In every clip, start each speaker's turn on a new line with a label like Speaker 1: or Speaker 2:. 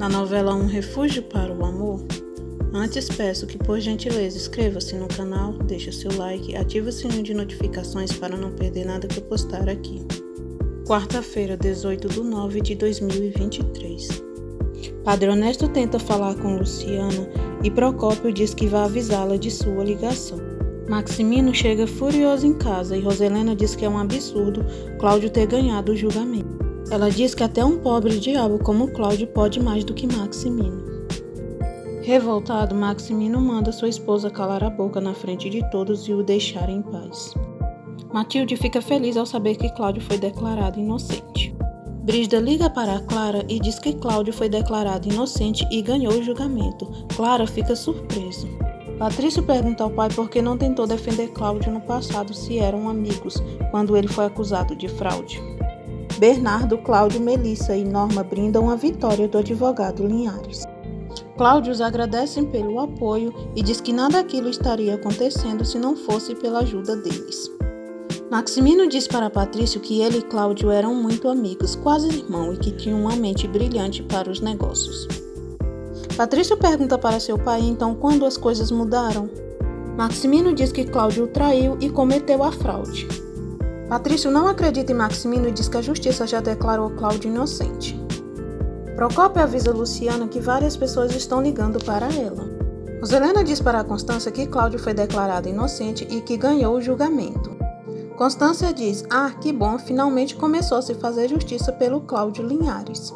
Speaker 1: na novela Um Refúgio para o Amor? Antes peço que, por gentileza, inscreva-se no canal, deixe seu like, ative o sininho de notificações para não perder nada que eu postar aqui. Quarta-feira, 18/9/2023. Padre Honesto tenta falar com Luciana e Procópio diz que vai avisá-la de sua ligação. Maximino chega furioso em casa e Roselena diz que é um absurdo Cláudio ter ganhado o julgamento. Ela diz que até um pobre diabo como Cláudio pode mais do que Maximino. Revoltado, Maximino manda sua esposa calar a boca na frente de todos e o deixar em paz. Matilde fica feliz ao saber que Cláudio foi declarado inocente. Brígida liga para Clara e diz que Cláudio foi declarado inocente e ganhou o julgamento. Clara fica surpresa. Patrício pergunta ao pai por que não tentou defender Cláudio no passado se eram amigos, quando ele foi acusado de fraude. Bernardo, Cláudio, Melissa e Norma brindam a vitória do advogado Linhares. Cláudio os agradece pelo apoio e diz que nada daquilo estaria acontecendo se não fosse pela ajuda deles. Maximino diz para Patrício que ele e Cláudio eram muito amigos, quase irmãos, e que tinham uma mente brilhante para os negócios. Patrício pergunta para seu pai então quando as coisas mudaram. Maximino diz que Cláudio o traiu e cometeu a fraude. Patrício não acredita em Maximino e diz que a justiça já declarou Cláudio inocente. Procópio avisa Luciana que várias pessoas estão ligando para ela. Roselena diz para Constância que Cláudio foi declarado inocente e que ganhou o julgamento. Constância diz: que bom, finalmente começou a se fazer justiça pelo Cláudio Linhares.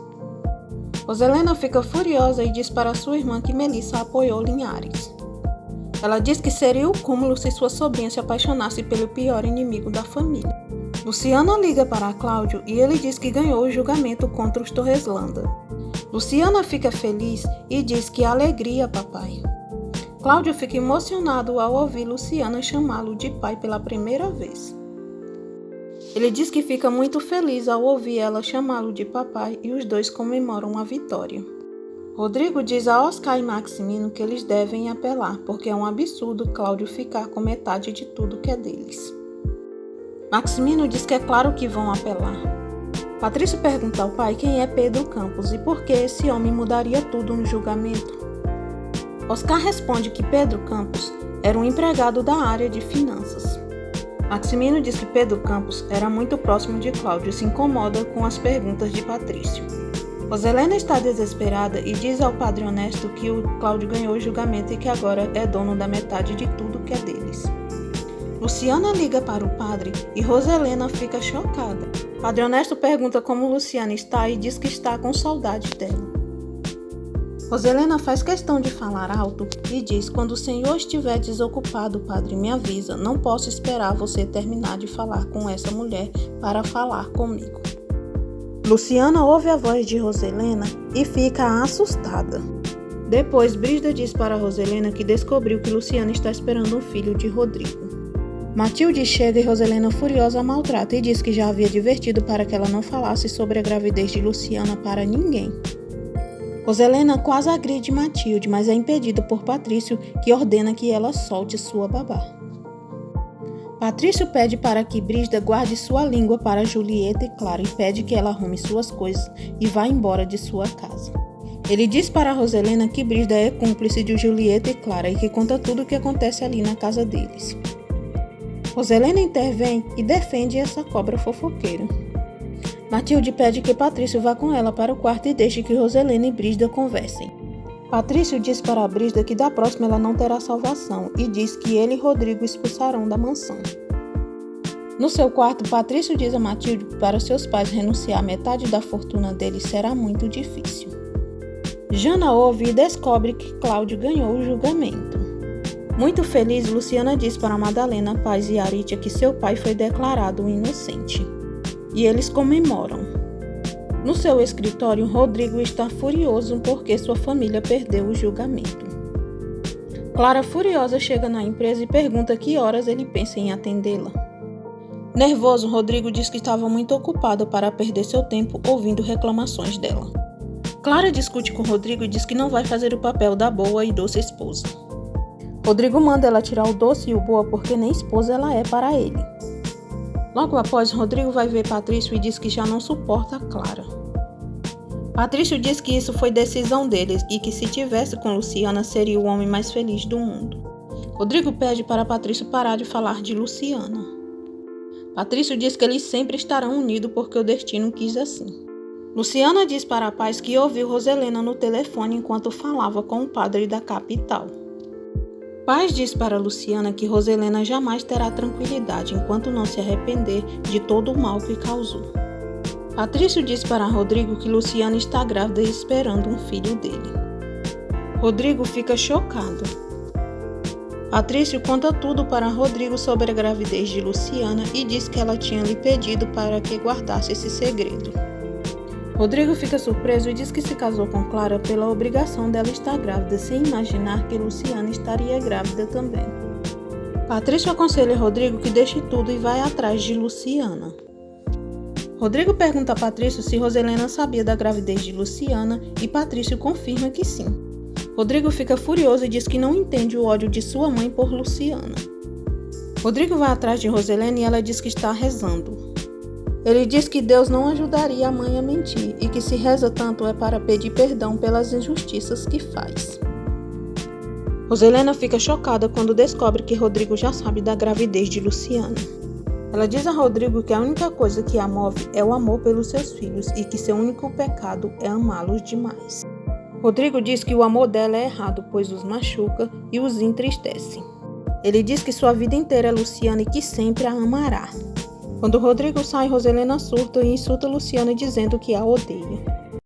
Speaker 1: Roselena fica furiosa e diz para sua irmã que Melissa apoiou Linhares. Ela diz que seria o cúmulo se sua sobrinha se apaixonasse pelo pior inimigo da família. Luciana liga para Cláudio e ele diz que ganhou o julgamento contra os Torreslanda. Luciana fica feliz e diz que alegria, papai. Cláudio fica emocionado ao ouvir Luciana chamá-lo de pai pela primeira vez. Ele diz que fica muito feliz ao ouvir ela chamá-lo de papai e os dois comemoram a vitória. Rodrigo diz a Oscar e Maximino que eles devem apelar, porque é um absurdo Cláudio ficar com metade de tudo que é deles. Maximino diz que é claro que vão apelar. Patrício pergunta ao pai quem é Pedro Campos e por que esse homem mudaria tudo no julgamento. Oscar responde que Pedro Campos era um empregado da área de finanças. Maximino diz que Pedro Campos era muito próximo de Cláudio e se incomoda com as perguntas de Patrício. Roselena está desesperada e diz ao Padre Honesto que o Cláudio ganhou o julgamento e que agora é dono da metade de tudo que é deles. Luciana liga para o padre e Roselena fica chocada. Padre Honesto pergunta como Luciana está e diz que está com saudade dela. Roselena faz questão de falar alto e diz: quando o senhor estiver desocupado, padre, me avisa, não posso esperar você terminar de falar com essa mulher para falar comigo. Luciana ouve a voz de Roselena e fica assustada. Depois, Brígida diz para Roselena que descobriu que Luciana está esperando um filho de Rodrigo. Matilde chega e Roselena furiosa a maltrata e diz que já havia advertido para que ela não falasse sobre a gravidez de Luciana para ninguém. Roselena quase agride Matilde, mas é impedida por Patrício, que ordena que ela solte sua babá. Patrício pede para que Brígida guarde sua língua para Julieta e Clara e pede que ela arrume suas coisas e vá embora de sua casa. Ele diz para Roselena que Brígida é cúmplice de Julieta e Clara e que conta tudo o que acontece ali na casa deles. Roselena intervém e defende essa cobra fofoqueira. Matilde pede que Patrício vá com ela para o quarto e deixe que Roselena e Brígida conversem. Patrício diz para Brígida que da próxima ela não terá salvação e diz que ele e Rodrigo expulsarão da mansão. No seu quarto, Patrício diz a Matilde que para seus pais renunciar a metade da fortuna deles será muito difícil. Jana ouve e descobre que Cláudio ganhou o julgamento. Muito feliz, Luciana diz para Madalena, Paz e Aritia que seu pai foi declarado inocente. E eles comemoram. No seu escritório, Rodrigo está furioso porque sua família perdeu o julgamento. Clara, furiosa, chega na empresa e pergunta que horas ele pensa em atendê-la. Nervoso, Rodrigo diz que estava muito ocupado para perder seu tempo ouvindo reclamações dela. Clara discute com Rodrigo e diz que não vai fazer o papel da boa e doce esposa. Rodrigo manda ela tirar o doce e o boa porque nem esposa ela é para ele. Logo após, Rodrigo vai ver Patrício e diz que já não suporta a Clara. Patrício diz que isso foi decisão deles e que se tivesse com Luciana seria o homem mais feliz do mundo. Rodrigo pede para Patrício parar de falar de Luciana. Patrício diz que eles sempre estarão unidos porque o destino quis assim. Luciana diz para a Paz que ouviu Roselena no telefone enquanto falava com o padre da capital. Paz diz para Luciana que Roselena jamais terá tranquilidade enquanto não se arrepender de todo o mal que causou. Patrício diz para Rodrigo que Luciana está grávida e esperando um filho dele. Rodrigo fica chocado. Patrício conta tudo para Rodrigo sobre a gravidez de Luciana e diz que ela tinha lhe pedido para que guardasse esse segredo. Rodrigo fica surpreso e diz que se casou com Clara pela obrigação dela estar grávida, sem imaginar que Luciana estaria grávida também. Patrício aconselha Rodrigo que deixe tudo e vai atrás de Luciana. Rodrigo pergunta a Patrício se Roselena sabia da gravidez de Luciana e Patrício confirma que sim. Rodrigo fica furioso e diz que não entende o ódio de sua mãe por Luciana. Rodrigo vai atrás de Roselena e ela diz que está rezando. Ele diz que Deus não ajudaria a mãe a mentir e que se reza tanto é para pedir perdão pelas injustiças que faz. Roselena fica chocada quando descobre que Rodrigo já sabe da gravidez de Luciana. Ela diz a Rodrigo que a única coisa que a move é o amor pelos seus filhos e que seu único pecado é amá-los demais. Rodrigo diz que o amor dela é errado, pois os machuca e os entristece. Ele diz que sua vida inteira é Luciana e que sempre a amará. Quando Rodrigo sai, Roselena surta e insulta Luciana dizendo que a odeia.